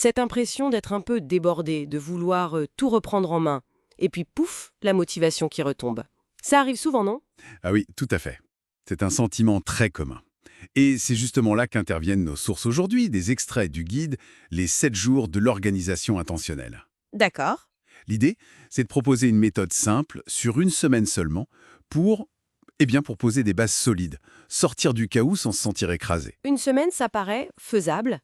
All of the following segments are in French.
Cette impression d'être un peu débordé, de vouloir tout reprendre en main. Et puis pouf, la motivation qui retombe. Ça arrive souvent, non? Ah oui, tout à fait. C'est un sentiment très commun. Et c'est justement là qu'interviennent nos sources aujourd'hui, des extraits du guide «Les 7 jours de l'organisation intentionnelle». D'accord. L'idée, c'est de proposer une méthode simple, sur une semaine seulement, pour, pour poser des bases solides, sortir du chaos sans se sentir écrasé. Une semaine, ça paraît faisable.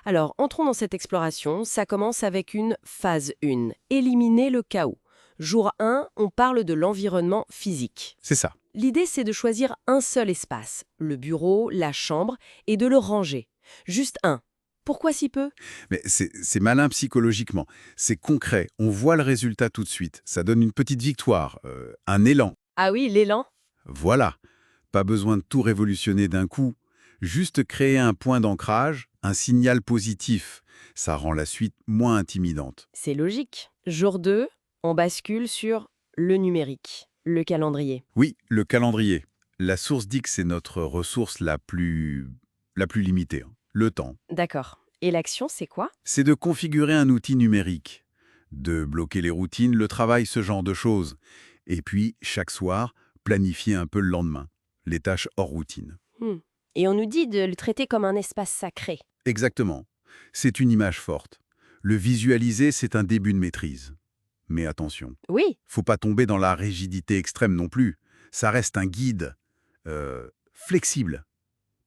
Alors, entrons dans cette exploration. Ça commence avec une phase 1, éliminer le chaos. Jour 1, on parle de l'environnement physique. C'est ça. L'idée, c'est de choisir un seul espace, le bureau, la chambre, et de le ranger. Juste un. Pourquoi si peu? Mais c'est malin psychologiquement. C'est concret. On voit le résultat tout de suite. Ça donne une petite victoire, un élan. Ah oui, l'élan. Voilà. Pas besoin de tout révolutionner d'un coup. Juste créer un point d'ancrage, un signal positif. Ça rend la suite moins intimidante. C'est logique. Jour 2, on bascule sur le numérique, le calendrier. Oui, le calendrier. La source dit que c'est notre ressource la plus limitée, hein. Le temps. D'accord. Et l'action, c'est quoi? C'est de configurer un outil numérique, de bloquer les routines, le travail, ce genre de choses. Et puis, chaque soir, planifier un peu le lendemain, les tâches hors routine. Hmm. Et on nous dit de le traiter comme un espace sacré. Exactement. C'est une image forte. Le visualiser, c'est un début de maîtrise. Mais attention, Oui, faut pas tomber dans la rigidité extrême non plus. Ça reste un guide flexible,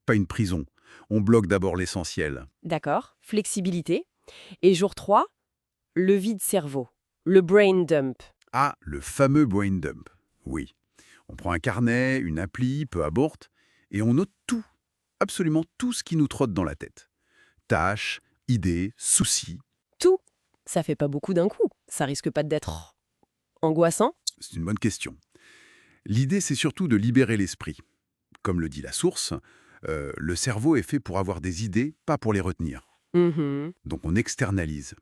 pas une prison. On bloque d'abord l'essentiel. d'accord. Flexibilité. Et jour 3, le vide-cerveau, le brain dump. Ah, le fameux brain dump. Oui. On prend un carnet, une appli, peu importe, et on note tout, absolument tout ce qui nous trotte dans la tête. Tâches, idées, soucis. Tout. Ça fait pas beaucoup d'un coup. Ça risque pas d'être angoissant? C'est une bonne question. L'idée, c'est surtout de libérer l'esprit. Comme le dit la source, le cerveau est fait pour avoir des idées, pas pour les retenir. Mhm. Donc on externalise.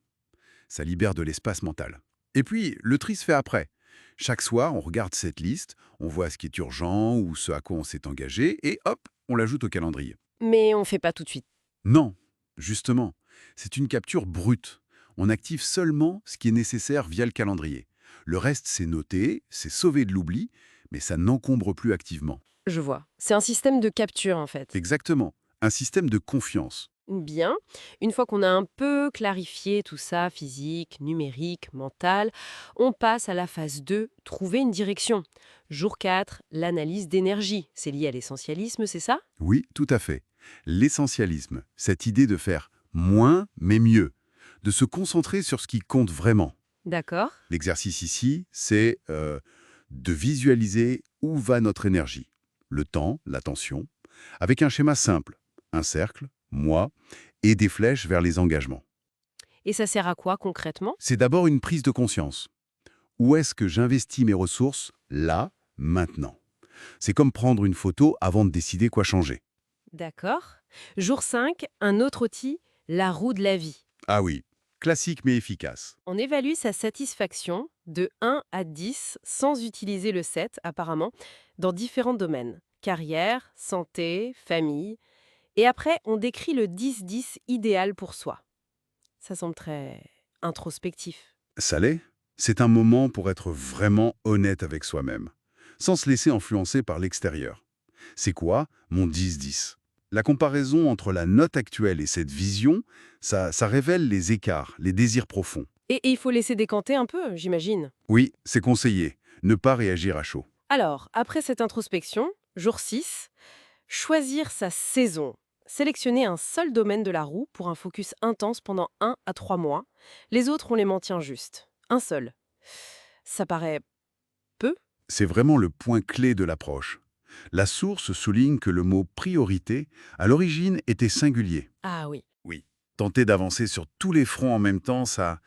Ça libère de l'espace mental. Et puis, le tri se fait après. Chaque soir, on regarde cette liste, on voit ce qui est urgent ou ce à quoi on s'est engagé, et hop, on l'ajoute au calendrier. Mais on fait pas tout de suite. Non, justement, c'est une capture brute. On active seulement ce qui est nécessaire via le calendrier. Le reste, c'est noté, c'est sauvé de l'oubli, mais ça n'encombre plus activement. Je vois. C'est un système de capture, en fait. Exactement. Un système de confiance. Bien. Une fois qu'on a un peu clarifié tout ça, physique, numérique, mental, on passe à la phase 2, trouver une direction. Jour 4, l'analyse d'énergie. C'est lié à l'essentialisme, c'est ça? Oui, tout à fait. L'essentialisme, cette idée de faire moins mais mieux, de se concentrer sur ce qui compte vraiment. D'accord. L'exercice ici, c'est de visualiser où va notre énergie, le temps, l'attention, avec un schéma simple, un cercle, moi, et des flèches vers les engagements. Et ça sert à quoi concrètement? C'est d'abord une prise de conscience. Où est-ce que j'investis mes ressources là, maintenant? C'est comme prendre une photo avant de décider quoi changer. D'accord. Jour 5, un autre outil, la roue de la vie. Ah oui, classique mais efficace. On évalue sa satisfaction de 1 à 10 sans utiliser le 7 apparemment dans différents domaines. Carrière, santé, famille. Et après, on décrit le 10-10 idéal pour soi. Ça semble très introspectif. Ça l'est. C'est un moment pour être vraiment honnête avec soi-même, sans se laisser influencer par l'extérieur. C'est quoi mon 10-10? La comparaison entre la note actuelle et cette vision, ça révèle les écarts, les désirs profonds. Et il faut laisser décanter un peu, j'imagine. Oui, c'est conseillé. Ne pas réagir à chaud. Alors, après cette introspection, jour 6, choisir sa saison. Sélectionner un seul domaine de la roue pour un focus intense pendant 1 à 3 mois. Les autres, on les maintient juste. Un seul. Ça paraît peu? C'est vraiment le point clé de l'approche. La source souligne que le mot priorité, à l'origine, était singulier. Ah oui. Oui. Tenter d'avancer sur tous les fronts en même temps, ça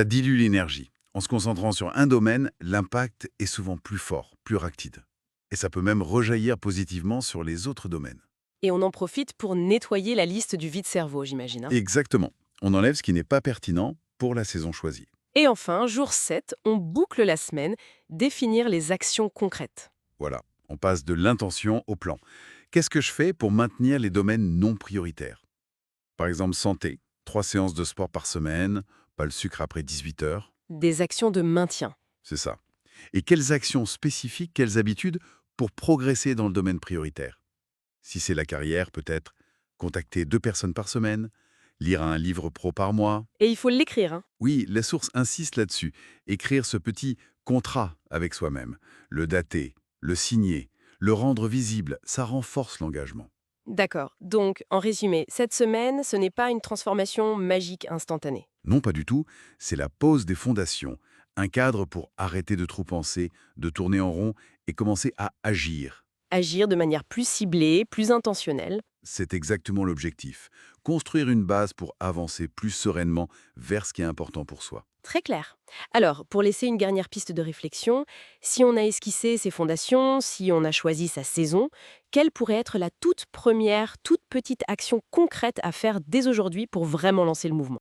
dilue l'énergie. En se concentrant sur un domaine, l'impact est souvent plus fort, plus rapide. Et ça peut même rejaillir positivement sur les autres domaines. Et on en profite pour nettoyer la liste du vide-cerveau, j'imagine, hein. Exactement. On enlève ce qui n'est pas pertinent pour la saison choisie. Et enfin, jour 7, on boucle la semaine, définir les actions concrètes. Voilà, on passe de l'intention au plan. Qu'est-ce que je fais pour maintenir les domaines non prioritaires? Par exemple, santé. 3 séances de sport par semaine, pas le sucre après 18 heures, Des actions de maintien. c'est ça. Et quelles actions spécifiques, quelles habitudes pour progresser dans le domaine prioritaire? Si c'est la carrière, peut-être contacter 2 personnes par semaine, lire un livre pro par mois. Et il faut l'écrire, hein. Oui, les sources insistent là-dessus. Écrire ce petit contrat avec soi-même, le dater, le signer, le rendre visible, ça renforce l'engagement. D'accord. Donc, en résumé, cette semaine, ce n'est pas une transformation magique instantanée. Non, pas du tout, c'est la pose des fondations, un cadre pour arrêter de trop penser, de tourner en rond et commencer à agir. Agir de manière plus ciblée, plus intentionnelle. C'est exactement l'objectif. Construire une base pour avancer plus sereinement vers ce qui est important pour soi. Très clair. Alors, pour laisser une dernière piste de réflexion, si on a esquissé ses fondations, si on a choisi sa saison, quelle pourrait être la toute première, toute petite action concrète à faire dès aujourd'hui pour vraiment lancer le mouvement?